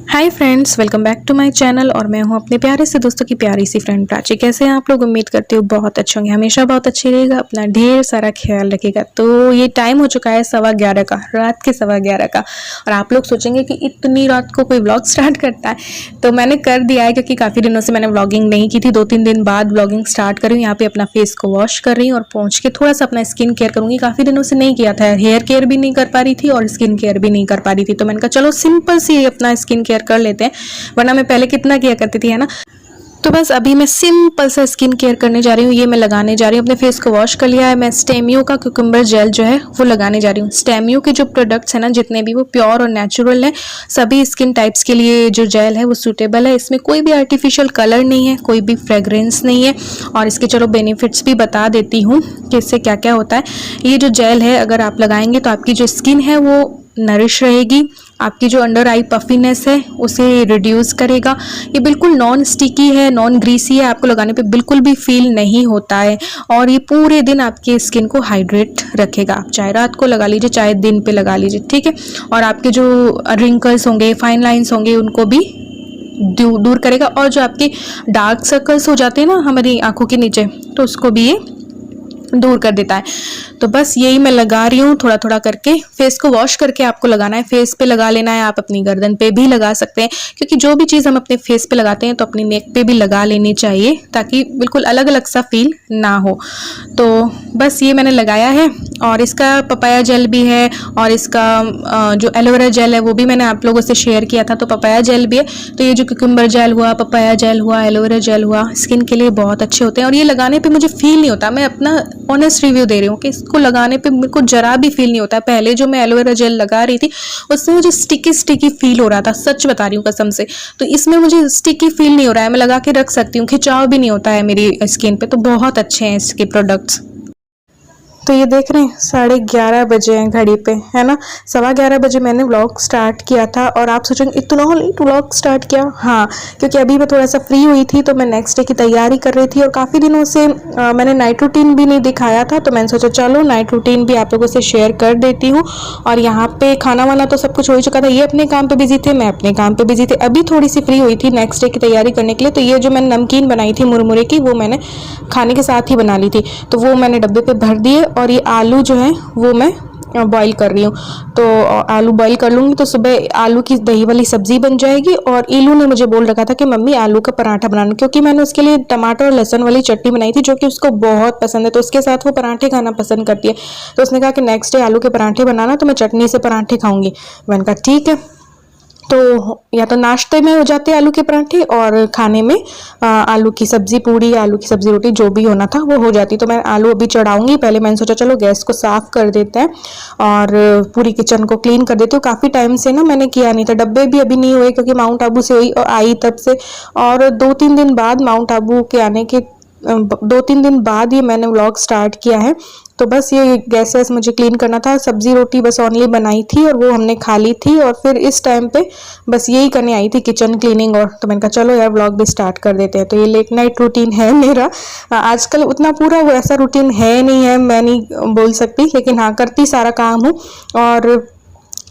Hi friends, welcome back to my channel. और मैं हूं अपने प्यारे से दोस्तों की प्यारी सी फ्रेंड प्राची। कैसे हैं आप लोग? उम्मीद करती हूँ बहुत अच्छे होंगे, हमेशा बहुत अच्छे रहेगा, अपना ढेर सारा ख्याल रखिएगा। तो ये टाइम हो चुका है 11:15 का, रात के 11:15 का। और आप लोग सोचेंगे कि इतनी रात को कोई व्लॉग स्टार्ट करता है, तो मैंने कर दिया है क्योंकि काफ़ी दिनों से मैंने व्लॉगिंग नहीं की थी। 2-3 दिन बाद व्लॉगिंग स्टार्ट कर रही हूँ। यहाँ पे अपना फेस को वॉश कर रही हूँ और पहुँच के थोड़ा सा अपना स्किन केयर करूँगी। काफ़ी दिनों से नहीं किया था, हेयर केयर भी नहीं कर पा रही थी और स्किन केयर भी नहीं कर पा रही थी। तो मैंने कहा चलो सिंपल सी अपना स्किन केयर कर लेते हैं, वरना मैं पहले कितना किया करती थी, है ना। तो बस अभी मैं सिंपल सा स्किन केयर करने जा रही हूँ। ये मैं लगाने जा रही हूँ, अपने फेस को वॉश कर लिया है। मैं स्टेमियो का क्यूकम्बर जेल जो है वो लगाने जा रही हूँ। स्टेमियो के जो प्रोडक्ट्स हैं ना, जितने भी, वो प्योर और नेचुरल है। सभी स्किन टाइप्स के लिए जो जेल है वो सूटेबल है। इसमें कोई भी आर्टिफिशियल कलर नहीं है, कोई भी फ्रेग्रेंस नहीं है। और इसके चलो बेनिफिट्स भी बता देती हूँ कि इससे क्या क्या होता है। ये जो जेल है अगर आप लगाएंगे तो आपकी जो स्किन है वो नरिश रहेगी। आपकी जो अंडर आई पफीनेस है उसे रिड्यूस करेगा। ये बिल्कुल नॉन स्टिकी है, नॉन ग्रीसी है, आपको लगाने पे बिल्कुल भी फील नहीं होता है। और ये पूरे दिन आपकी स्किन को हाइड्रेट रखेगा। आप चाहे रात को लगा लीजिए, चाहे दिन पे लगा लीजिए, ठीक है। और आपके जो रिंकल्स होंगे, फाइन लाइंस होंगे, उनको भी दूर करेगा। और जो आपके डार्क सर्कल्स हो जाते हैं ना हमारी आंखों के नीचे, तो उसको भी ये दूर कर देता है। तो बस यही मैं लगा रही हूँ थोड़ा थोड़ा करके। फेस को वॉश करके आपको लगाना है, फेस पे लगा लेना है। आप अपनी गर्दन पे भी लगा सकते हैं, क्योंकि जो भी चीज़ हम अपने फेस पे लगाते हैं तो अपनी नेक पे भी लगा लेनी चाहिए, ताकि बिल्कुल अलग अलग सा फील ना हो। तो बस ये मैंने लगाया है। और इसका पपाया जेल भी है, और इसका जो एलोवेरा जेल है वो भी मैंने आप लोगों से शेयर किया था। तो पपाया जेल भी है। तो ये जो क्यूकम्बर जेल हुआ, पपाया जेल हुआ, एलोवेरा जेल हुआ, स्किन के लिए बहुत अच्छे होते हैं। और ये लगाने पे मुझे फील नहीं होता, मैं अपना ऑनेस्ट रिव्यू दे रही हूँ कि इसको लगाने पे मेरे को जरा भी फील नहीं होता है। पहले जो मैं एलोवेरा जेल लगा रही थी उससे मुझे स्टिकी स्टिकी फील हो रहा था, सच बता रही हूँ कसम से। तो इसमें मुझे स्टिकी फील नहीं हो रहा है, मैं लगा के रख सकती हूँ, खिंचाव भी नहीं होता है मेरी स्किन पे। तो बहुत अच्छे हैं इसके प्रोडक्ट्स। तो ये देख रहे हैं 11:30 बजे हैं घड़ी पे, है ना। 11:15 बजे मैंने व्लॉग स्टार्ट किया था। और आप सोचेंगे इतना लेट व्लॉग स्टार्ट किया? हाँ, क्योंकि अभी मैं थोड़ा सा फ्री हुई थी, तो मैं नेक्स्ट डे की तैयारी कर रही थी। और काफ़ी दिनों से मैंने नाइट रूटीन भी नहीं दिखाया था, तो मैंने सोचा चलो नाइट रूटीन भी आप लोगों से शेयर कर देती हूँ। और यहाँ पे खाना वाना तो सब कुछ हो ही चुका था। ये अपने काम पे बिजी थे, मैं अपने काम पे बिजी थे। अभी थोड़ी सी फ्री हुई थी नेक्स्ट डे की तैयारी करने के लिए। तो ये जो मैंने नमकीन बनाई थी मुरमुरे की, वो मैंने खाने के साथ ही बना ली थी। तो वो मैंने डब्बे पे भर दिए। और ये आलू जो है वो मैं बॉईल कर रही हूँ। तो आलू बॉईल कर लूँगी तो सुबह आलू की दही वाली सब्जी बन जाएगी। और इलू ने मुझे बोल रखा था कि मम्मी आलू का पराठा बनाना, क्योंकि मैंने उसके लिए टमाटर और लहसुन वाली चटनी बनाई थी जो कि उसको बहुत पसंद है। तो उसके साथ वो पराठे खाना पसंद करती है। तो उसने कहा कि नेक्स्ट डे आलू के पराठे बनाना, तो मैं चटनी से पराठे खाऊंगी। मैंने कहा ठीक है। तो या तो नाश्ते में हो जाते आलू के पराठे, और खाने में आलू की सब्जी पूड़ी, आलू की सब्जी रोटी, जो भी होना था वो हो जाती। तो मैं आलू अभी चढ़ाऊंगी। पहले मैंने सोचा चलो गैस को साफ कर देते हैं और पूरी किचन को क्लीन कर देती हूँ। काफ़ी टाइम से ना मैंने किया नहीं था, डब्बे भी अभी नहीं हुए, क्योंकि माउंट आबू से हुई और आई तब से। और 2-3 दिन बाद माउंट आबू के आने के 2-3 दिन बाद ये मैंने व्लॉग स्टार्ट किया है। तो बस ये गैस वैस मुझे क्लीन करना था। सब्जी रोटी बस ऑनली बनाई थी और वो हमने खा ली थी। और फिर इस टाइम पे बस यही करने आई थी, किचन क्लीनिंग। और तो मैंने कहा चलो यार व्लॉग भी स्टार्ट कर देते हैं। तो ये लेट नाइट रूटीन है मेरा। आजकल उतना पूरा वैसा रूटीन है नहीं है, मैं नहीं बोल सकती, लेकिन हाँ करती सारा काम हूँ। और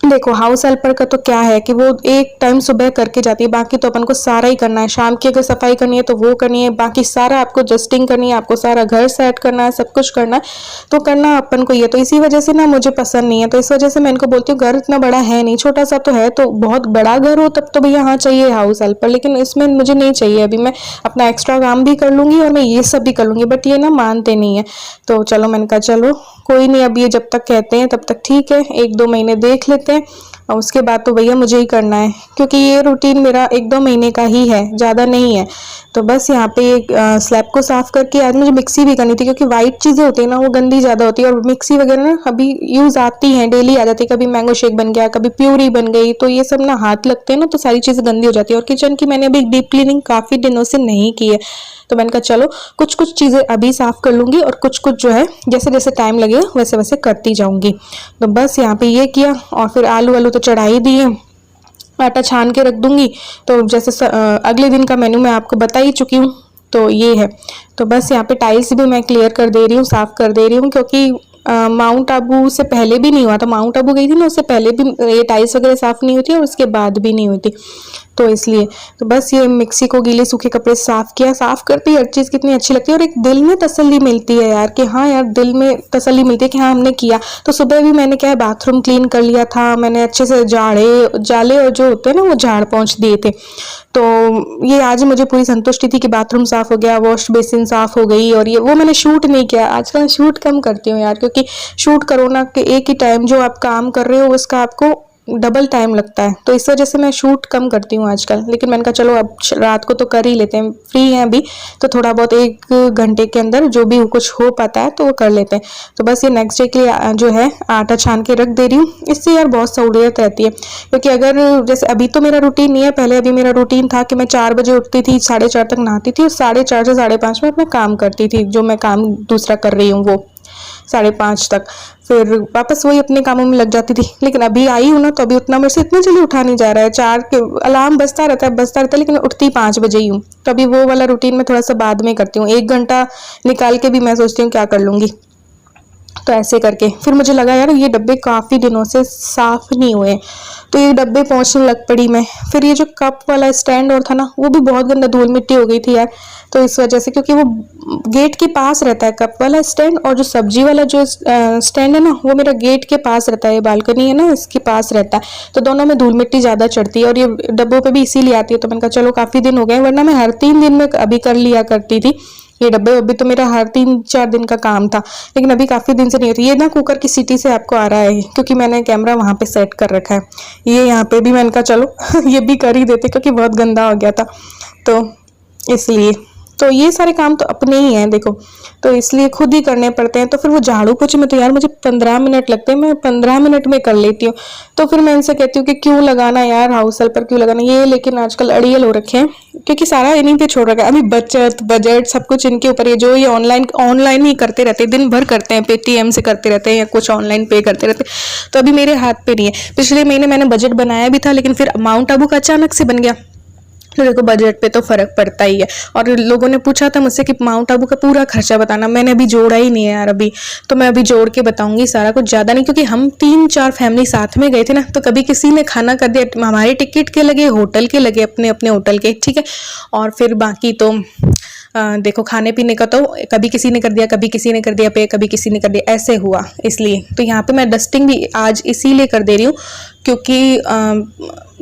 देखो हाउस हेल्पर का तो क्या है कि वो एक टाइम सुबह करके जाती है, बाकी तो अपन को सारा ही करना है। शाम की अगर सफाई करनी है तो वो करनी है, बाकी सारा आपको जस्टिंग करनी है, आपको सारा घर सेट करना है, सब कुछ करना है। तो करना अपन को ये, तो इसी वजह से ना मुझे पसंद नहीं है। तो इस वजह से मैं इनको बोलती हूँ घर इतना बड़ा है नहीं, छोटा सा तो है। तो बहुत बड़ा घर हो तब तो भैया हाँ चाहिए हाउस हेल्पर, लेकिन इसमें मुझे नहीं चाहिए। अभी मैं अपना एक्स्ट्रा काम भी कर लूँगी और मैं ये सब भी कर लूँगी, बट ये ना मानते नहीं है। तो चलो मैंने कहा चलो कोई नहीं, अब ये जब तक कहते हैं तब तक ठीक है, 1-2 महीने देख लेते हैं। और उसके बाद तो भैया मुझे ही करना है, क्योंकि ये रूटीन मेरा 1-2 महीने का ही है, ज़्यादा नहीं है। तो बस यहाँ पे स्लैब को साफ़ करके आज मुझे मिक्सी भी करनी थी, क्योंकि वाइट चीज़ें होती है ना वो गंदी ज़्यादा होती है। और मिक्सी वगैरह ना अभी यूज़ आती हैं, डेली आ जाती है। कभी मैंगो शेक बन गया, कभी प्यूरी बन गई, तो ये सब ना हाथ लगते हैं ना, तो सारी चीज़ें गंदी हो जाती है। और किचन की मैंने अभी डीप क्लीनिंग काफ़ी दिनों से नहीं की है। तो मैंने कहा चलो कुछ कुछ चीज़ें अभी साफ़ कर लूँगी, और कुछ कुछ जो है जैसे जैसे टाइम लगेगा वैसे वैसे करती जाऊँगी। तो बस यहाँ पे ये किया। और फिर आलू तो चढ़ा ही दिए, आटा छान के रख दूंगी। तो जैसे अगले दिन का मेन्यू मैं आपको बता ही चुकी हूँ। तो ये है। तो बस यहाँ पे टाइल्स भी मैं क्लियर कर दे रही हूँ, साफ़ कर दे रही हूँ, क्योंकि माउंट आबू से पहले भी नहीं हुआ था, माउंट आबू गई थी ना उससे पहले भी ये टाइल्स वगैरह साफ़ नहीं हुई थी और उसके बाद भी नहीं हुई थी, तो इसलिए तो बस ये मिक्सी को गीले सूखे कपड़े से साफ़ किया। साफ़ करती हर चीज़ कितनी अच्छी लगती है और एक दिल में तसल्ली मिलती है यार कि हाँ यार, दिल में तसल्ली मिलती है कि हाँ हमने किया। तो सुबह भी मैंने क्या है, बाथरूम क्लीन कर लिया था मैंने अच्छे से, जाले और जो होते हैं ना वो झाड़ पोंछ दिए थे। तो ये आज मुझे पूरी संतुष्टि थी कि बाथरूम साफ़ हो गया, वॉश बेसिन साफ़ हो गई। और ये वो मैंने शूट नहीं किया, आजकल शूट कम करती हूँ यार, क्योंकि शूट करो ना कि एक ही टाइम जो आप काम कर रहे हो उसका आपको डबल टाइम लगता है, तो इस वजह से मैं शूट कम करती हूँ आजकल। लेकिन मैंने कहा चलो अब रात को तो कर ही लेते हैं, फ्री हैं अभी तो थोड़ा बहुत 1 घंटे के अंदर जो भी कुछ हो पाता है तो वो कर लेते हैं। तो बस ये नेक्स्ट डे के लिए जो है आटा छान के रख दे रही हूँ, इससे यार बहुत सहूलियत रहती है। क्योंकि अगर जैसे अभी तो मेरा रूटीन नहीं है, पहले अभी मेरा रूटीन था कि मैं 4 बजे उठती थी, 4:30 तक नहाती थी और 4:30 से 5:30 में अपना काम करती थी, जो मैं काम दूसरा कर रही हूँ वो 5:30 तक, फिर वापस वही अपने कामों में लग जाती थी। लेकिन अभी आई हूँ ना तो अभी उतना मेरे से इतनी जल्दी उठा नहीं जा रहा है, 4 के अलार्म बजता रहता है लेकिन उठती 5 बजे ही हूँ। तो अभी वो वाला रूटीन में थोड़ा सा बाद में करती हूँ, 1 घंटा निकाल के भी मैं सोचती हूँ क्या कर लूँगी। तो ऐसे करके फिर मुझे लगा यार ये डब्बे काफ़ी दिनों से साफ नहीं हुए, तो ये डब्बे पोंछने लग पड़ी मैं। फिर ये जो कप वाला स्टैंड और था ना वो भी बहुत गंदा धूल मिट्टी हो गई थी यार, तो इस वजह से, क्योंकि वो गेट के पास रहता है कप वाला स्टैंड, और जो सब्जी वाला जो स्टैंड है ना वो मेरा गेट के पास रहता है, बालकनी है ना इसके पास रहता है, तो दोनों में धूल मिट्टी ज़्यादा चढ़ती है और ये डब्बों पे भी इसीलिए आती है। तो मैंने कहा चलो काफ़ी दिन हो गए, वरना मैं हर 3 दिन में अभी कर लिया करती थी ये डब्बे। अभी तो मेरा हर 3-4 दिन का काम था, लेकिन अभी काफ़ी दिन से नहीं होती। ये ना कुकर की सीटी से आपको आ रहा है, क्योंकि मैंने कैमरा वहाँ पे सेट कर रखा है। ये यहाँ पे भी मैंने कहा चलो ये भी कर ही देते, क्योंकि बहुत गंदा हो गया था, तो इसलिए। तो ये सारे काम तो अपने ही हैं देखो, तो इसलिए खुद ही करने पड़ते हैं। तो फिर वो झाड़ू पोछे में तो यार मुझे 15 मिनट लगते हैं, मैं 15 मिनट में कर लेती हूँ। तो फिर मैं इनसे कहती हूँ कि क्यों लगाना यार, हाउस हेल्पर क्यों लगाना ये, लेकिन आजकल अड़ियल हो रखे हैं, क्योंकि सारा इन्हीं पे छोड़ रखा है। अभी बचत बजट सब कुछ इनके ऊपर है, जो ये ऑनलाइन ही करते रहते हैं, दिन भर करते हैं, पेटीएम से करते रहते हैं या कुछ ऑनलाइन पे करते रहते हैं। तो अभी मेरे हाथ पे नहीं है। पिछले महीने मैंने बजट बनाया भी था, लेकिन फिर माउंट आबू का अचानक से बन गया, तो देखो बजट पे तो फर्क पड़ता ही है। और लोगों ने पूछा था मुझसे कि माउंट आबू का पूरा खर्चा बताना, मैंने अभी जोड़ा ही नहीं है यार अभी, तो मैं अभी जोड़ के बताऊंगी सारा कुछ, ज़्यादा नहीं, क्योंकि हम 3-4 फैमिली साथ में गए थे ना, तो कभी किसी ने खाना कर दिया, हमारे टिकट के लगे, होटल के लगे, अपने अपने होटल के, ठीक है। और फिर बाकी तो देखो खाने पीने का तो कभी किसी ने कर दिया, कभी किसी ने कर दिया पे, कभी किसी ने कर दिया, ऐसे हुआ। इसलिए तो यहाँ पे मैं डस्टिंग भी आज इसीलिए कर दे रही हूँ, क्योंकि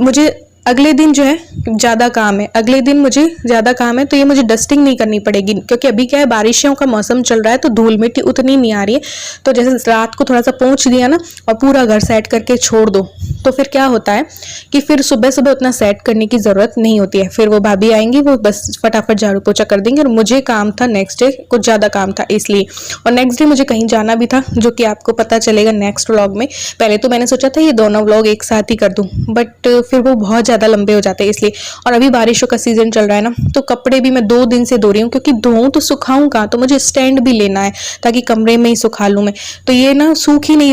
मुझे अगले दिन जो है ज़्यादा काम है, अगले दिन मुझे ज़्यादा काम है, तो ये मुझे डस्टिंग नहीं करनी पड़ेगी, क्योंकि अभी क्या है बारिशों का मौसम चल रहा है, तो धूल मिट्टी उतनी नहीं आ रही है। तो जैसे रात को थोड़ा सा पोंछ दिया ना और पूरा घर सेट करके छोड़ दो, तो फिर क्या होता है कि फिर सुबह सुबह उतना सेट करने की ज़रूरत नहीं होती है। फिर वो भाभी आएंगी, वो बस फटाफट झाड़ू पोछा कर देंगे। और मुझे काम था नेक्स्ट डे, कुछ ज़्यादा काम था इसलिए, और नेक्स्ट डे मुझे कहीं जाना भी था, जो कि आपको पता चलेगा नेक्स्ट व्लॉग में। पहले तो मैंने सोचा था ये दोनों व्लॉग एक साथ ही कर दूँ, बट फिर वो बहुत ज़्यादा लंबे हो जाते हैं इसलिए। और अभी बारिशों का सीजन चल रहा है ना, तो कपड़े भी मैं 2 दिन से धो रही हूँ, क्योंकि धोऊं तो सुखाऊं कहाँ, तो मुझे स्टैंड भी लेना है ताकि कमरे में ही सुखा लूँ मैं। तो ये ना सूख ही नहीं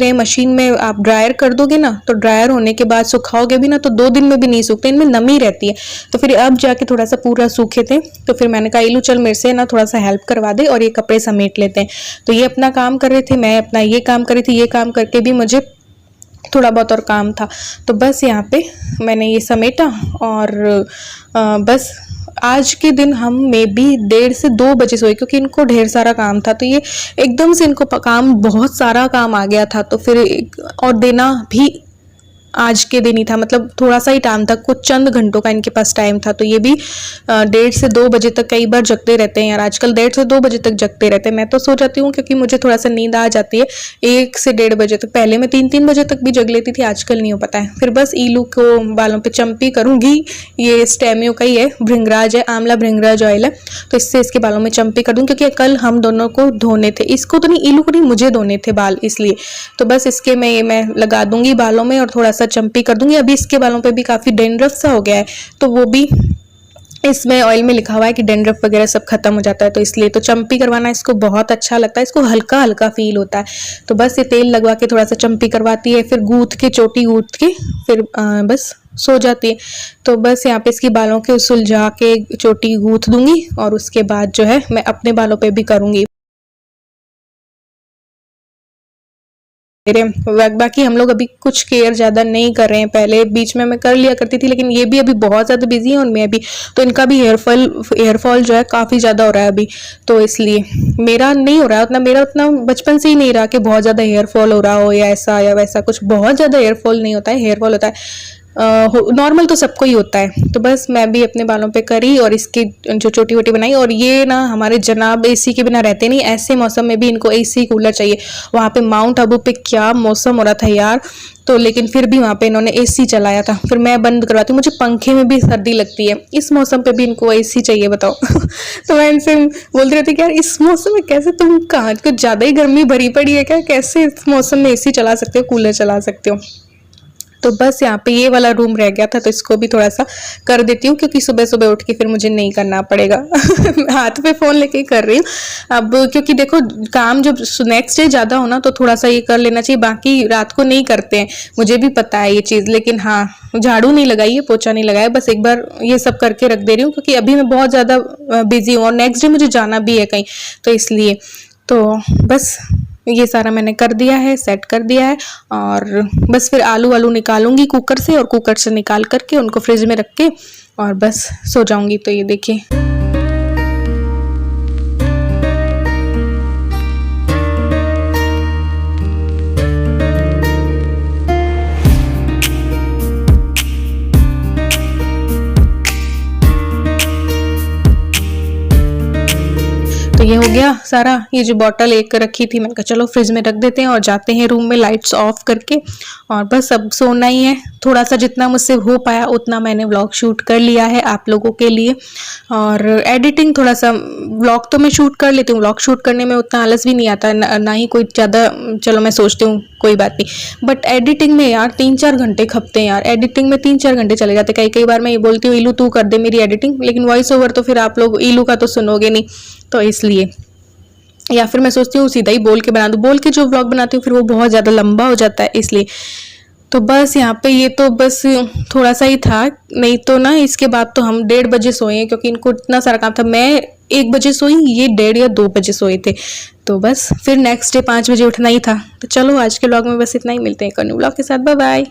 रहे मशीन में, आप ड्रायर कर दोगे ना तो ड्रायर होने के बाद सुखाओगे भी ना तो 2 दिन में भी नहीं सूखते, इनमें नमी रहती है। तो फिर अब जाके थोड़ा सा पूरा सूखे थे, तो फिर मैंने कहा इलू चल मेरे से ना थोड़ा सा हेल्प करवा दे और ये कपड़े समेट लेते हैं। तो ये अपना काम कर रहे थे, मैं अपना ये काम कर रही थी, ये काम करके भी मुझे थोड़ा बहुत और काम था। तो बस यहाँ पे मैंने ये समेटा और बस आज के दिन हम मे बी 1:30 से 2 बजे सोए, क्योंकि इनको ढेर सारा काम था। तो ये एकदम से इनको काम, बहुत सारा काम आ गया था, तो फिर और देना भी आज के दिन ही था, मतलब थोड़ा सा ही टाइम था, कुछ चंद घंटों का इनके पास टाइम था। तो ये भी 1:30 से 2 बजे तक कई बार जगते रहते हैं यार, आजकल 1:30 से 2 बजे तक जगते रहते हैं। मैं तो सो जाती हूँ क्योंकि मुझे थोड़ा सा नींद आ जाती है 1 से 1:30 बजे तक। पहले मैं 3-3 बजे तक भी जग लेती थी, आजकल नहीं हो पाता है। फिर बस ईलू को बालों पर चंपी करूँगी, ये स्टेमियो का ही है, भृंगराज है, आंवला भृंगराज ऑयल है, तो इससे इसके बालों में चंपी कर दूँ, क्योंकि कल हम दोनों को धोने थे, इसको तो नहीं, ईलू को नहीं, मुझे धोने थे बाल, इसलिए। तो बस इसके मैं लगा दूंगी बालों में और थोड़ा सा चंपी कर दूंगी। अभी इसके बालों पे भी काफी डेंड्रफ सा हो गया है, तो वो भी इसमें ऑयल में लिखा हुआ है कि डेंड्रफ वगैरह सब खत्म हो जाता है, तो इसलिए तो चंपी करवाना इसको बहुत अच्छा लगता है, इसको हल्का हल्का फील होता है। तो बस ये तेल लगवा के थोड़ा सा चंपी करवाती है, फिर गूंथ के, चोटी गूंथ के फिर बस सो जाती है। तो बस यहाँ पे इसकी बालों के सुलझा के चोटी गूंथ दूंगी और उसके बाद जो है मैं अपने बालों पे भी करूंगी। बाकी हम लोग अभी कुछ केयर ज़्यादा नहीं कर रहे हैं। पहले बीच में मैं कर लिया करती थी, लेकिन ये भी अभी बहुत ज़्यादा बिजी है और मैं भी, तो इनका भी हेयर फॉल जो है काफ़ी ज़्यादा हो रहा है अभी। तो इसलिए मेरा नहीं हो रहा है उतना, मेरा उतना बचपन से ही नहीं रहा कि बहुत ज़्यादा हेयर फॉल हो रहा हो या ऐसा या वैसा कुछ। बहुत ज़्यादा हेयर फॉल नहीं होता है, हेयर फॉल होता है नॉर्मल, तो सबको ही होता है। तो बस मैं भी अपने बालों पे करी और इसकी जो चोटी वोटी बनाई। और ये ना हमारे जनाब एसी के बिना रहते नहीं, ऐसे मौसम में भी इनको एसी कूलर चाहिए। वहाँ पे माउंट आबू पे क्या मौसम हो रहा था यार, तो लेकिन फिर भी वहाँ पे इन्होंने एसी चलाया था। फिर मैं बंद करवाती हूँ, मुझे पंखे में भी सर्दी लगती है, इस मौसम पे भी इनको एसी चाहिए, बताओ। तो मैं इनसे बोलती रहती कि यार इस मौसम में कैसे, तुम कहाँ कुछ ज़्यादा ही गर्मी भरी पड़ी है क्या, कैसे इस मौसम में एसी चला सकते हो, कूलर चला सकते हो। तो बस यहाँ पे ये वाला रूम रह गया था, तो इसको भी थोड़ा सा कर देती हूँ, क्योंकि सुबह सुबह उठ के फिर मुझे नहीं करना पड़ेगा। हाथ पे फ़ोन लेके ही कर रही हूँ अब, क्योंकि देखो काम जब नेक्स्ट डे ज़्यादा होना तो थोड़ा सा ये कर लेना चाहिए, बाकी रात को नहीं करते हैं, मुझे भी पता है ये चीज़। लेकिन हाँ, झाड़ू नहीं लगाई है, पोछा नहीं लगाया, बस एक बार ये सब करके रख दे रही हूँ, क्योंकि अभी मैं बहुत ज़्यादा बिजी हूँ और नेक्स्ट डे मुझे जाना भी है कहीं, तो इसलिए। तो बस ये सारा मैंने कर दिया है, सेट कर दिया है। और बस फिर आलू वालू निकालूंगी कुकर से, और कुकर से निकाल करके उनको फ्रिज में रख के और बस सो जाऊंगी। तो ये देखिए, तो ये हो गया सारा। ये जो बॉटल एक रखी थी, मैंने कहा चलो फ्रिज में रख देते हैं और जाते हैं रूम में लाइट्स ऑफ करके, और बस अब सोना ही है। थोड़ा सा जितना मुझसे हो पाया उतना मैंने व्लॉग शूट कर लिया है आप लोगों के लिए। और एडिटिंग थोड़ा सा, व्लॉग तो मैं शूट कर लेती हूँ, व्लॉग शूट करने में उतना आलस भी नहीं आता, ना ही कोई ज़्यादा, चलो मैं सोचती हूँ कोई बात नहीं, बट एडिटिंग में यार 3-4 घंटे खपते हैं यार, एडिटिंग में 3-4 घंटे चले जाते। कई बार मैं ये बोलती हूँ इलू तू कर दे मेरी एडिटिंग, लेकिन वॉइस ओवर तो फिर आप लोग इलू का तो सुनोगे नहीं, तो इसलिए। या फिर मैं सोचती हूँ सीधा ही बोल के बना दूँ, बोल के जो व्लॉग बनाती हूँ फिर वो बहुत ज़्यादा लंबा हो जाता है, इसलिए। तो बस यहाँ पे ये तो बस थोड़ा सा ही था, नहीं तो ना इसके बाद तो हम 1:30 बजे सोए हैं, क्योंकि इनको इतना सारा काम था। मैं 1 बजे सोई, ये 1:30 या 2 बजे सोए थे। तो बस फिर नेक्स्ट डे 5 बजे उठना ही था। तो चलो आज के व्लॉग में बस इतना ही, मिलते हैं एक और न्यू व्लॉग के साथ, बाय बाय।